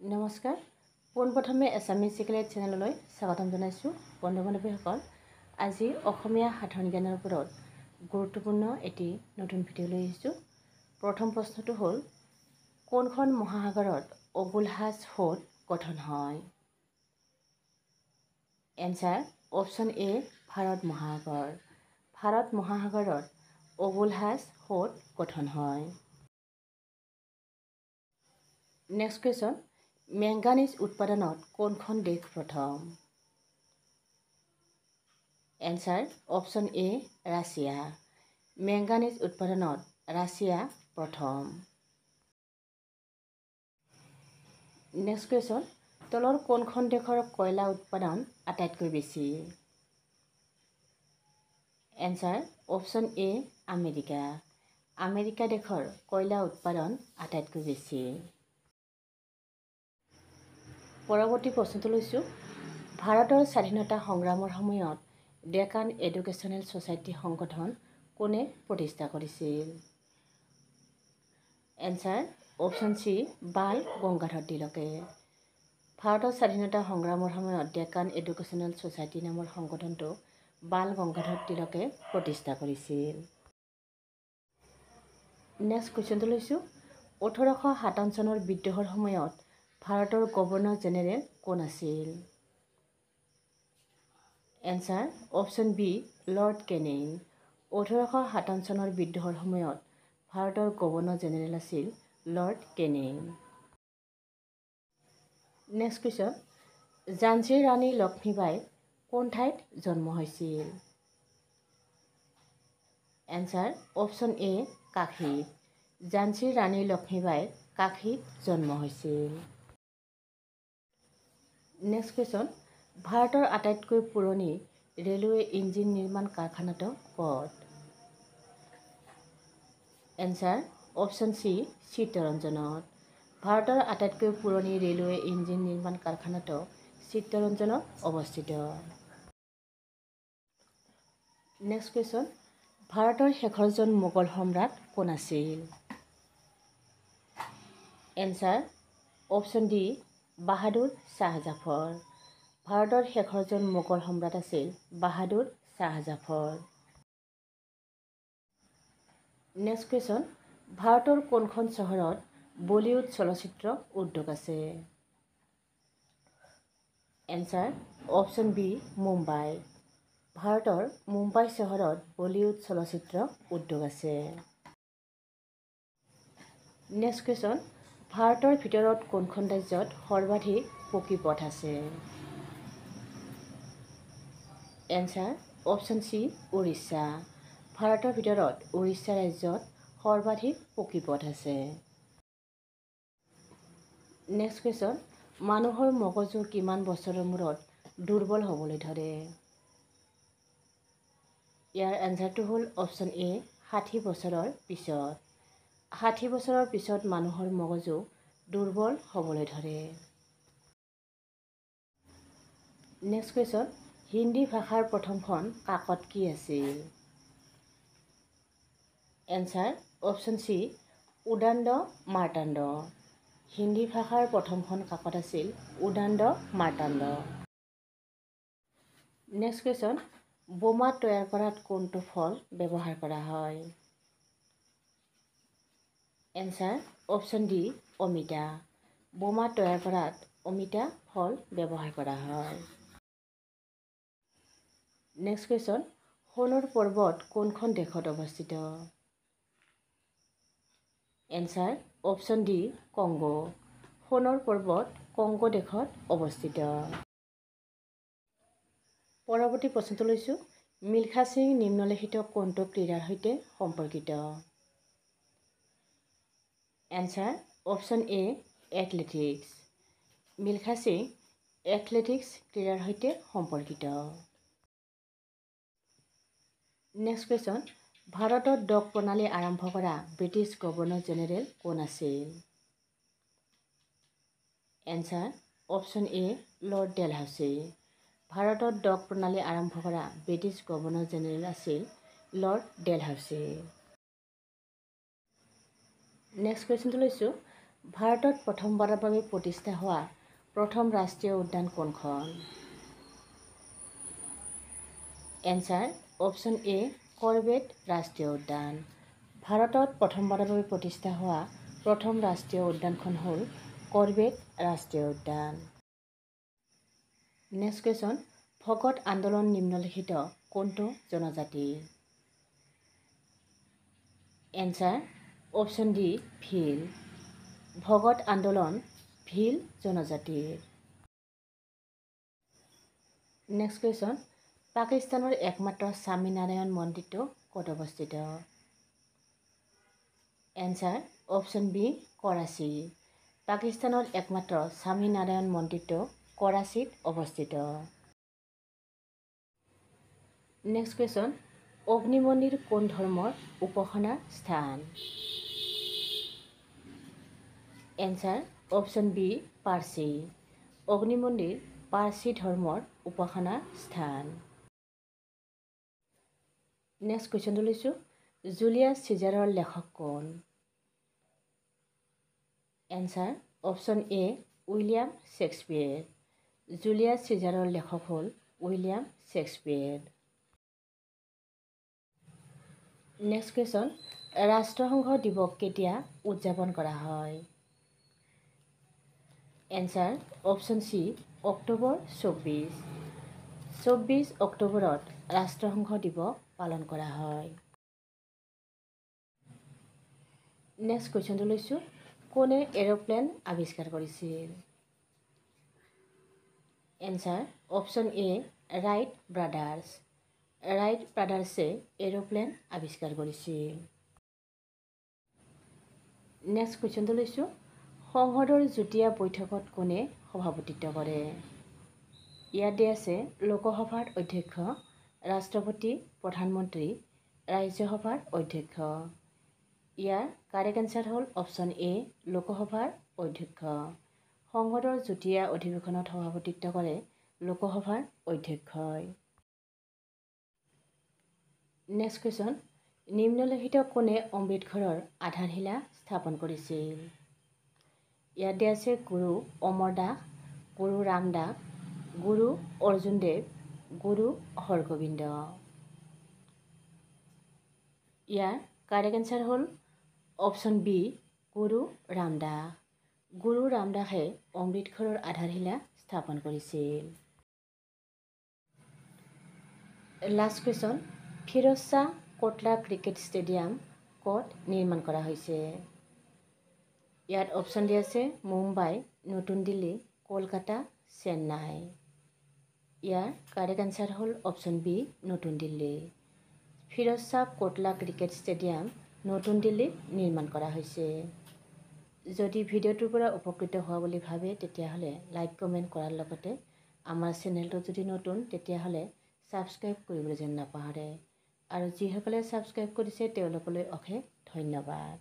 নমস্কাৰ পোনপ্ৰথমে এছামিজ চিকেলেট চেনেললৈ স্বাগতম জনাইছোঁ বন্ধু-বান্ধৱীসকল। আজি অসমীয়া সাধাৰণ জ্ঞানৰ ওপৰত গুৰুত্বপূৰ্ণ এটি নতুন ভিডিঅ' লৈ আহিছোঁ। প্ৰথম প্ৰশ্নটো হ'ল কোনখন মহাসাগৰত অবুলহাজ হ্ৰদ গঠন হয়? এনচাৰ অপশ্যন এ ভাৰত মহাসাগৰ। ভাৰত মহাসাগৰত অবুলহাজ হ্ৰদ গঠন হয়। নেক্সট কুৱেশ্যন, মেংগানিজ উৎপাদনত কোনখন দেশ প্ৰথম? এনচাৰ অপশ্যন এ ৰাছিয়া। মেংগানিজ উৎপাদনত ৰাছিয়া প্ৰথম। নেক্সট কুৱেশ্যন, তলৰ কোনখন দেশৰ কয়লা উৎপাদন আটাইতকৈ বেছি? এনচাৰ অপশ্যন এ আমেৰিকা। আমেৰিকা দেশৰ কয়লা উৎপাদন আটাইতকৈ বেছি। পৰৱৰ্তী প্ৰশ্নটো লৈছোঁ, ভাৰতৰ স্বাধীনতা সংগ্ৰামৰ সময়ত ডেকান এডুকেশ্যনেল ছ'চাইটি সংগঠন কোনে প্ৰতিষ্ঠা কৰিছিল? Answer option C Bal Gangadhar তিলকে। ভাৰতৰ স্বাধীনতা সংগ্ৰামৰ সময়ত ডেকান এডুকেশ্যনেল ছ'চাইটি নামৰ সংগঠনটো বাল গংগাধৰ তিলকে প্ৰতিষ্ঠা কৰিছিল। নেক্সট কুৱেশ্যনটো লৈছোঁ, 1857 চনৰ বিদ্ৰোহৰ সময়ত ভাৰতৰ গভৰ্ণৰ জেনেৰেল কোন আছিল? Answer option B lord Canning. 1857 চনৰ বিদ্ৰোহৰ সময়ত ভাৰতৰ গভৰ্ণৰ জেনেৰেল আছিল লৰ্ড কেনিং। নেক্সট কুৱেশ্যন, ঝান্সীৰ ৰাণী লক্ষ্মীবাই কোন ঠাইত জন্ম হৈছিল? এনচাৰ অপশ্যন এ কাশীত। ঝান্সীৰ ৰাণী লক্ষ্মীবাই কাশীত জন্ম হৈছিল। নেক্সট কুৱেশ্যন, ভাৰতৰ আটাইতকৈ পুৰণি ৰেলৱে ইঞ্জিন নিৰ্মাণ কাৰখানাটো ক'ত? এনচাৰ অপশ্যন চি চিত্তৰঞ্জনত। ভাৰতৰ আটাইতকৈ পুৰণি ৰেলৱে ইঞ্জিন নিৰ্মাণ কাৰখানাটো চিত্তৰঞ্জনত অৱস্থিত। নেক্সট কুৱেশ্যন, ভাৰতৰ শেষৰজন মোগল সম্ৰাট কোন আছিল? Answer option D Bahadur Shah Zafar. ভাৰতৰ শেষৰজন মোগল সম্ৰাট আছিল বাহাদুৰ শ্বাহ জাফৰ। নেক্সট কুৱেশ্যন, ভাৰতৰ কোনখন চহৰত বলীউড চলচ্চিত্ৰ উদ্যোগ আছে? Answer option B Mumbai. ভাৰতৰ মুম্বাই চহৰত বলীউড চলচ্চিত্ৰ উদ্যোগ আছে। নেক্সট কুৱেশ্যন, ভাৰতৰ ভিতৰত কোনখন ৰাজ্যত সৰ্বাধিক পকী পথ আছে? Answer option C Orissa. ভাৰতৰ ভিতৰত উৰিষ্যা ৰাজ্যত সৰ্বাধিক পকী পথ আছে। নেক্সট কুৱেশ্যন, মানুহৰ মগজু কিমান বছৰৰ মূৰত দুৰ্বল হ'বলৈ ধৰে? ইয়াৰ এনচাৰটো হ'ল অপশ্যন এ 60 বছৰৰ পিছত। 60 বছৰৰ পিছত মানুহৰ মগজু দুৰ্বল হ'বলৈ ধৰে। নেক্সট কুৱেশ্যন, হিন্দী ভাষাৰ প্ৰথমখন কাকত কি আছিল? Answer option C Udant Martand. Hindi ভাষাৰ প্ৰথমখন কাকত আছিল উদান্দ মাৰ্তাণ্ড। নেক্সট কুৱেশ্যন, বোমা তৈয়াৰ কৰাত কোনটো ফল ব্যৱহাৰ কৰা হয়? এনচাৰ অপশ্যন ডি অমিতা। বোমা তৈয়াৰ কৰাত অমিতা ফল ব্যৱহাৰ কৰা হয়। নেক্সট কুৱেশ্যন, সোণৰ পৰ্বত কোনখন দেশত অৱস্থিত? Answer option D Congo. সোণৰ পৰ্বত কংগো দেশত অৱস্থিত। পৰৱৰ্তী প্ৰশ্নটো লৈছোঁ, মিলখা সিং নিম্নলিখিত কোনটো ক্ৰীড়াৰ সৈতে সম্পৰ্কিত? এনচাৰ অপশ্যন এ এথলেটিক্স। মিলখা সিং এথলেটিক্স ক্ৰীড়াৰ সৈতে সম্পৰ্কিত। নেক্সট কুৱেশ্যন, ভাৰতত ডক প্ৰণালী আৰম্ভ কৰা ব্ৰিটিছ গভৰ্ণৰ জেনেৰেল কোন আছিল? এনচাৰ অপশ্যন এ লৰ্ড ডেলহাউচি। ভাৰতত ডক প্ৰণালী আৰম্ভ কৰা ব্ৰিটিছ গভৰ্ণৰ জেনেৰেল আছিল লৰ্ড ডেলহাউচি। নেক্সট কুৱেশ্যনটো লৈছোঁ, ভাৰতত প্ৰথমবাৰৰ বাবে প্ৰতিষ্ঠা হোৱা প্ৰথম ৰাষ্ট্ৰীয় উদ্যান কোনখন? এনচাৰ অপশ্যন এ কৰবেট ৰাষ্ট্ৰীয় উদ্যান। ভাৰতত প্ৰথমবাৰৰ বাবে প্ৰতিষ্ঠা হোৱা প্ৰথম ৰাষ্ট্ৰীয় উদ্যানখন হ'ল কৰবেট ৰাষ্ট্ৰীয় উদ্যান। নেক্সট কুৱেশ্যন, ভকত আন্দোলন নিম্নলিখিত কোনটো জনজাতিৰ? Answer option D Bhil. ভকত আন্দোলন ভিল জনজাতিৰ। নেক্সট কুৱেশ্যন, পাকিস্তানৰ একমাত্ৰ স্বামীনাৰায়ণ মন্দিৰটো ক'ত অৱস্থিত? Answer option B Karachi. পাকিস্তানৰ একমাত্ৰ স্বামীনাৰায়ণ মন্দিৰটো কৰাচীত অৱস্থিত। নেক্সট কুৱেশ্যন, অগ্নি মন্দিৰ কোন ধৰ্মৰ উপাসনাৰ স্থান? এনচাৰ অপশ্যন বি পাৰ্চী। অগ্নি মন্দিৰ পাৰ্চী ধৰ্মৰ উপাসনাৰ স্থান। নেক্সট কুৱেশ্যনটো লৈছোঁ, জুলিয়াছ চিজাৰৰ লেখক কোন? Answer option A William Shakespeare. Julius চিজাৰৰ লেখক হ'ল উইলিয়াম শ্বেক্সপিয়েৰ। নেক্সট কুৱেশ্যন, ৰাষ্ট্ৰসংঘ দিৱস কেতিয়া উদযাপন কৰা হয়? Answer option C October 24। 24 অক্টোবৰত ৰাষ্ট্ৰসংঘ দিৱস পালন কৰা হয়। নেক্সট কুৱেশ্যনটো লৈছোঁ, কোনে এৰোপ্লেন আৱিষ্কাৰ কৰিছিল? Answer option A Wright brothers. Wright ব্ৰাদাৰ্ছে এৰোপ্লেন আৱিষ্কাৰ কৰিছিল। নেক্সট কুৱেশ্যনটো লৈছোঁ, সংসদৰ যুটীয়া বৈঠকত কোনে সভাপতিত্ব কৰে? ইয়াত দিয়া আছে লোকসভাৰ অধ্যক্ষ, ৰাষ্ট্ৰপতি, প্ৰধানমন্ত্ৰী, ৰাজ্যসভাৰ অধ্যক্ষ। ইয়াৰ কাৰেক্ট এনচাৰ হ'ল অপশ্যন এ লোকসভাৰ অধ্যক্ষ। সংসদৰ যুটীয়া অধিৱেশনত সভাপতিত্ব কৰে লোকসভাৰ অধ্যক্ষই। নেক্সট কুৱেশ্যন, নিম্নলিখিত কোনে অমৃতসৰৰ আধাৰশিলা স্থাপন কৰিছিল? ইয়াত দিয়া আছে গুৰু অমৰ দাস, গুৰু ৰামদাস, গুৰু অৰ্জুন দেৱ, গুৰু হৰগোবিন্দ। ইয়াৰ কাৰেক্ট এনচাৰ হ'ল অপশ্যন বি গুৰু ৰামদাস। গুৰু ৰামদাসে অমৃতসৰৰ আধাৰশিলা স্থাপন কৰিছিল। Last question, Feroz Shah Kotla cricket stadium ক'ত নিৰ্মাণ কৰা হৈছে? ইয়াত অপশ্যন দিয়া আছে মুম্বাই, নতুন দিল্লী, কলকাতা, চেন্নাই। ইয়াৰ কাৰেক্ট এনচাৰ হ'ল অপশ্যন বি নতুন দিল্লী। ফিৰোজ শ্বাহ কোটলা ক্ৰিকেট ষ্টেডিয়াম নতুন দিল্লীত নিৰ্মাণ কৰা হৈছে। যদি ভিডিঅ'টোৰ পৰা উপকৃত হোৱা বুলি ভাবে তেতিয়াহ'লে লাইক কমেণ্ট কৰাৰ লগতে আমাৰ চেনেলটো যদি নতুন তেতিয়াহ'লে ছাবস্ক্ৰাইব কৰিবলৈ যেন নাপাহৰে। আৰু যিসকলে ছাবস্ক্ৰাইব কৰিছে তেওঁলোকলৈ অশেষ ধন্যবাদ।